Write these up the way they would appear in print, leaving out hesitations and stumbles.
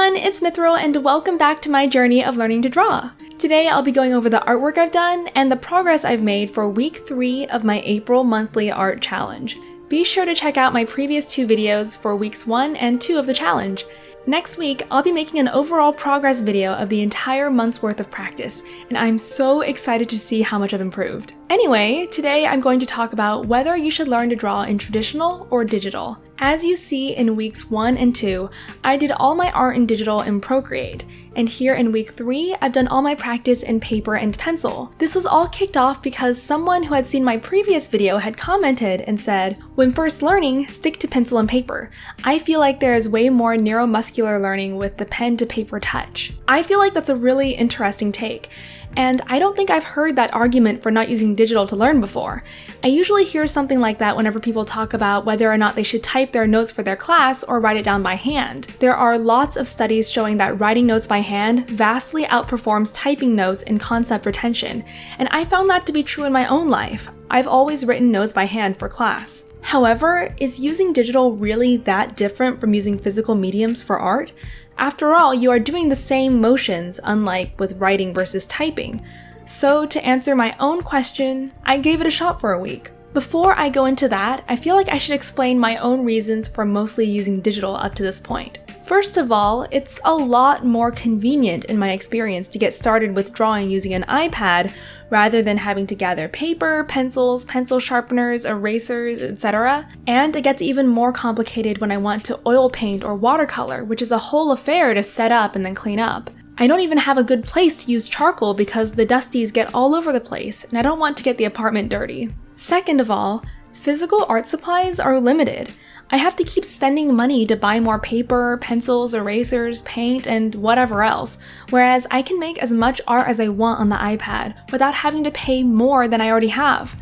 everyone, it's Mithrilda and welcome back to my journey of learning to draw. Today I'll be going over the artwork I've done and the progress I've made for week 3 of my April monthly art challenge. Be sure to check out my previous 2 videos for weeks 1 and 2 of the challenge. Next week, I'll be making an overall progress video of the entire month's worth of practice, and I'm so excited to see how much I've improved. Anyway, today I'm going to talk about whether you should learn to draw in traditional or digital. As you see in weeks 1 and 2, I did all my art in digital in Procreate, and here in week 3, I've done all my practice in paper and pencil. This was all kicked off because someone who had seen my previous video had commented and said, "When first learning, stick to pencil and paper. I feel like there is way more neuromuscular learning with the pen to paper touch." I feel like that's a really interesting take. And I don't think I've heard that argument for not using digital to learn before. I usually hear something like that whenever people talk about whether or not they should type their notes for their class or write it down by hand. There are lots of studies showing that writing notes by hand vastly outperforms typing notes in concept retention, and I found that to be true in my own life. I've always written notes by hand for class. However, is using digital really that different from using physical mediums for art? After all, you are doing the same motions, unlike with writing versus typing. So to answer my own question, I gave it a shot for a week. Before I go into that, I feel like I should explain my own reasons for mostly using digital up to this point. First of all, it's a lot more convenient in my experience to get started with drawing using an iPad rather than having to gather paper, pencils, pencil sharpeners, erasers, etc. And it gets even more complicated when I want to oil paint or watercolor, which is a whole affair to set up and then clean up. I don't even have a good place to use charcoal because the dusties get all over the place, and I don't want to get the apartment dirty. Second of all, physical art supplies are limited. I have to keep spending money to buy more paper, pencils, erasers, paint, and whatever else, whereas I can make as much art as I want on the iPad without having to pay more than I already have.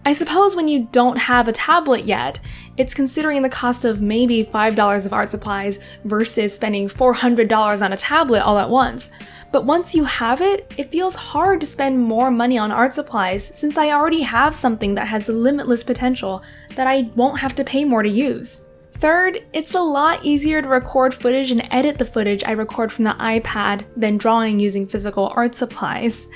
I suppose when you don't have a tablet yet, it's considering the cost of maybe $5 of art supplies versus spending $400 on a tablet all at once. But once you have it, it feels hard to spend more money on art supplies since I already have something that has limitless potential that I won't have to pay more to use. Third, it's a lot easier to record footage and edit the footage I record from the iPad than drawing using physical art supplies.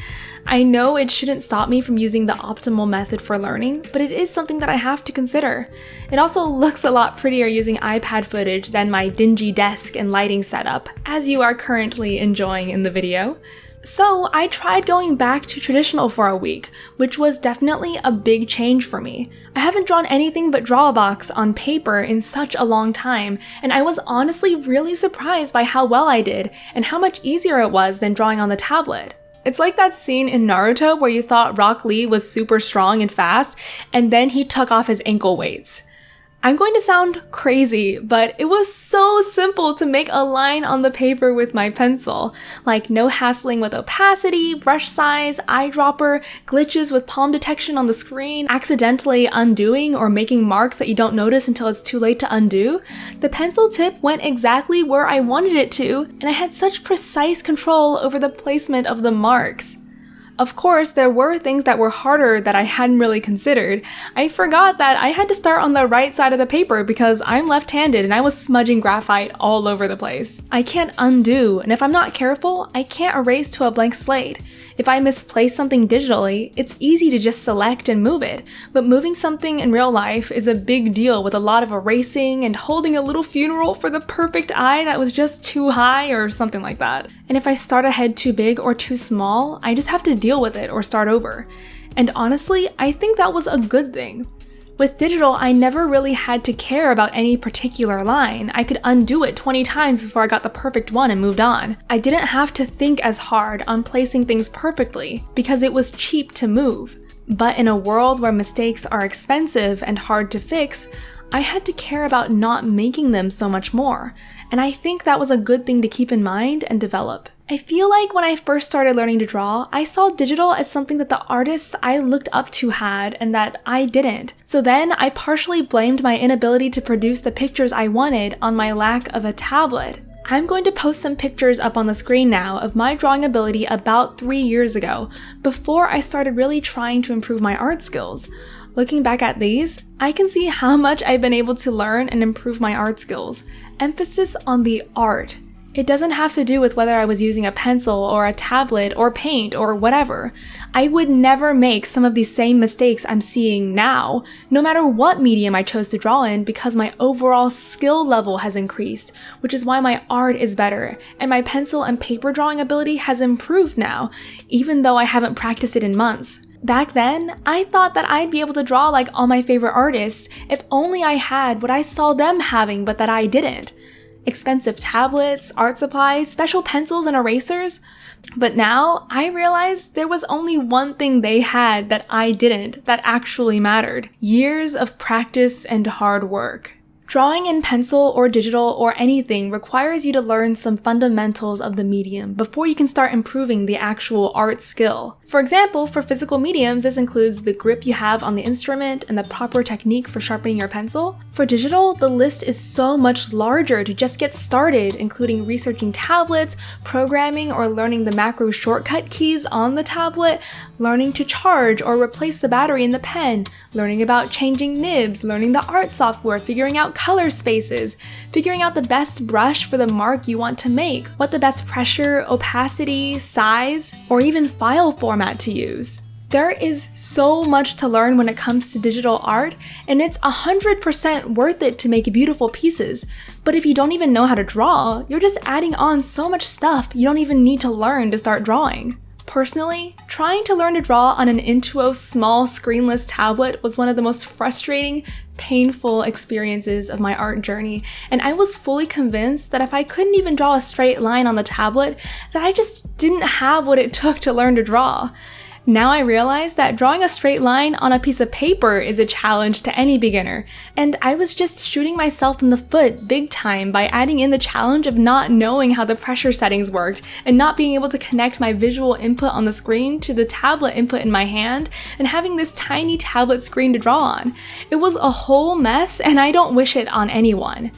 I know it shouldn't stop me from using the optimal method for learning, but it is something that I have to consider. It also looks a lot prettier using iPad footage than my dingy desk and lighting setup, as you are currently enjoying in the video. So I tried going back to traditional for a week, which was definitely a big change for me. I haven't drawn anything but draw a box on paper in such a long time, and I was honestly really surprised by how well I did and how much easier it was than drawing on the tablet. It's like that scene in Naruto where you thought Rock Lee was super strong and fast, and then he took off his ankle weights. I'm going to sound crazy, but it was so simple to make a line on the paper with my pencil. Like no hassling with opacity, brush size, eyedropper, glitches with palm detection on the screen, accidentally undoing or making marks that you don't notice until it's too late to undo. The pencil tip went exactly where I wanted it to, and I had such precise control over the placement of the marks. Of course, there were things that were harder that I hadn't really considered. I forgot that I had to start on the right side of the paper because I'm left-handed and I was smudging graphite all over the place. I can't undo, and if I'm not careful, I can't erase to a blank slate. If I misplace something digitally, it's easy to just select and move it, but moving something in real life is a big deal with a lot of erasing and holding a little funeral for the perfect eye that was just too high or something like that. And if I start a head too big or too small, I just have to deal with it or start over. And honestly, I think that was a good thing. With digital, I never really had to care about any particular line. I could undo it 20 times before I got the perfect one and moved on. I didn't have to think as hard on placing things perfectly because it was cheap to move. But in a world where mistakes are expensive and hard to fix, I had to care about not making them so much more. And I think that was a good thing to keep in mind and develop. I feel like when I first started learning to draw, I saw digital as something that the artists I looked up to had and that I didn't. So then I partially blamed my inability to produce the pictures I wanted on my lack of a tablet. I'm going to post some pictures up on the screen now of my drawing ability about 3 years ago, before I started really trying to improve my art skills. Looking back at these, I can see how much I've been able to learn and improve my art skills. Emphasis on the art It doesn't have to do with whether I was using a pencil or a tablet or paint or whatever. I would never make some of these same mistakes I'm seeing now, no matter what medium I chose to draw in, because my overall skill level has increased, which is why my art is better, and my pencil and paper drawing ability has improved now, even though I haven't practiced it in months. Back then, I thought that I'd be able to draw like all my favorite artists if only I had what I saw them having but that I didn't. Expensive tablets, art supplies, special pencils and erasers. But now I realize there was only one thing they had that I didn't that actually mattered. Years of practice and hard work. Drawing in pencil or digital or anything requires you to learn some fundamentals of the medium before you can start improving the actual art skill. For example, for physical mediums, this includes the grip you have on the instrument and the proper technique for sharpening your pencil. For digital, the list is so much larger to just get started, including researching tablets, programming or learning the macro shortcut keys on the tablet, learning to charge or replace the battery in the pen, learning about changing nibs, learning the art software, figuring out color spaces, figuring out the best brush for the mark you want to make, what the best pressure, opacity, size, or even file format to use. There is so much to learn when it comes to digital art, and it's 100% worth it to make beautiful pieces. But if you don't even know how to draw, you're just adding on so much stuff you don't even need to learn to start drawing. Personally, trying to learn to draw on an Intuos small screenless tablet was one of the most frustrating, painful experiences of my art journey, and I was fully convinced that if I couldn't even draw a straight line on the tablet, that I just didn't have what it took to learn to draw. Now I realize that drawing a straight line on a piece of paper is a challenge to any beginner, and I was just shooting myself in the foot big time by adding in the challenge of not knowing how the pressure settings worked and not being able to connect my visual input on the screen to the tablet input in my hand and having this tiny tablet screen to draw on. It was a whole mess, and I don't wish it on anyone.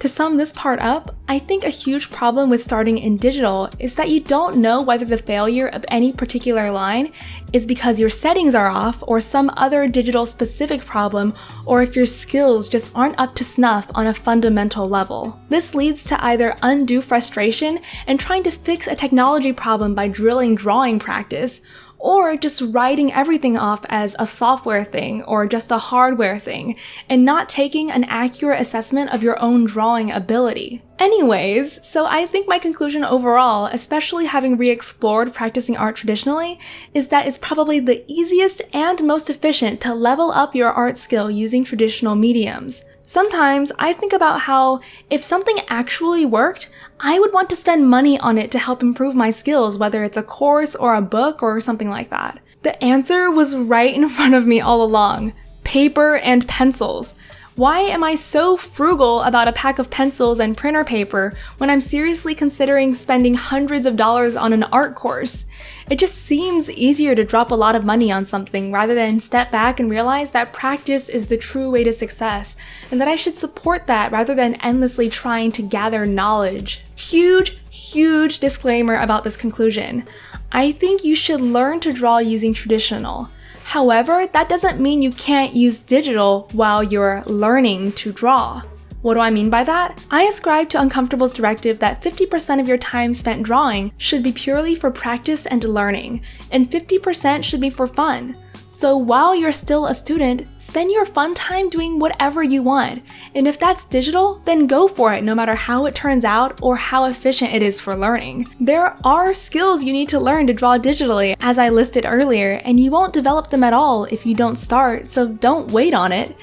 To sum this part up, I think a huge problem with starting in digital is that you don't know whether the failure of any particular line is because your settings are off or some other digital specific problem, or if your skills just aren't up to snuff on a fundamental level. This leads to either undue frustration and trying to fix a technology problem by drilling drawing practice, or just writing everything off as a software thing or just a hardware thing, and not taking an accurate assessment of your own drawing ability. Anyways, so I think my conclusion overall, especially having re-explored practicing art traditionally, is that it's probably the easiest and most efficient to level up your art skill using traditional mediums. Sometimes I think about how if something actually worked, I would want to spend money on it to help improve my skills, whether it's a course or a book or something like that. The answer was right in front of me all along: paper and pencils. Why am I so frugal about a pack of pencils and printer paper when I'm seriously considering spending hundreds of dollars on an art course? It just seems easier to drop a lot of money on something rather than step back and realize that practice is the true way to success, and that I should support that rather than endlessly trying to gather knowledge. Huge disclaimer about this conclusion. I think you should learn to draw using traditional. However, that doesn't mean you can't use digital while you're learning to draw. What do I mean by that? I ascribe to Uncomfortable's directive that 50% of your time spent drawing should be purely for practice and learning, and 50% should be for fun. So while you're still a student, spend your fun time doing whatever you want. And if that's digital, then go for it no matter how it turns out or how efficient it is for learning. There are skills you need to learn to draw digitally, as I listed earlier, and you won't develop them at all if you don't start, so don't wait on it.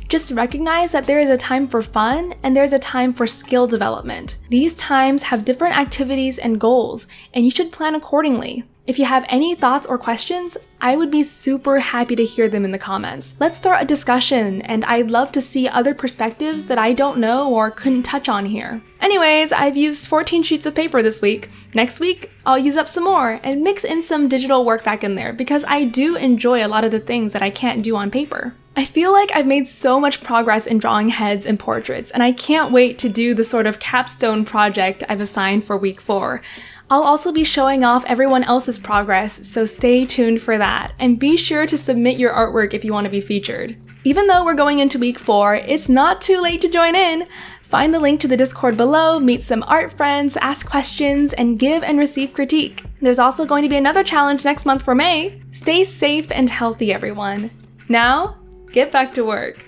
Just recognize that there is a time for fun and there's a time for skill development. These times have different activities and goals, and you should plan accordingly. If you have any thoughts or questions, I would be super happy to hear them in the comments. Let's start a discussion, and I'd love to see other perspectives that I don't know or couldn't touch on here. Anyways, I've used 14 sheets of paper this week. Next week, I'll use up some more and mix in some digital work back in there because I do enjoy a lot of the things that I can't do on paper. I feel like I've made so much progress in drawing heads and portraits, and I can't wait to do the sort of capstone project I've assigned for week 4. I'll also be showing off everyone else's progress, so stay tuned for that, and be sure to submit your artwork if you want to be featured. Even though we're going into week 4, it's not too late to join in! Find the link to the Discord below, meet some art friends, ask questions, and give and receive critique. There's also going to be another challenge next month for May. Stay safe and healthy, everyone. Now, get back to work.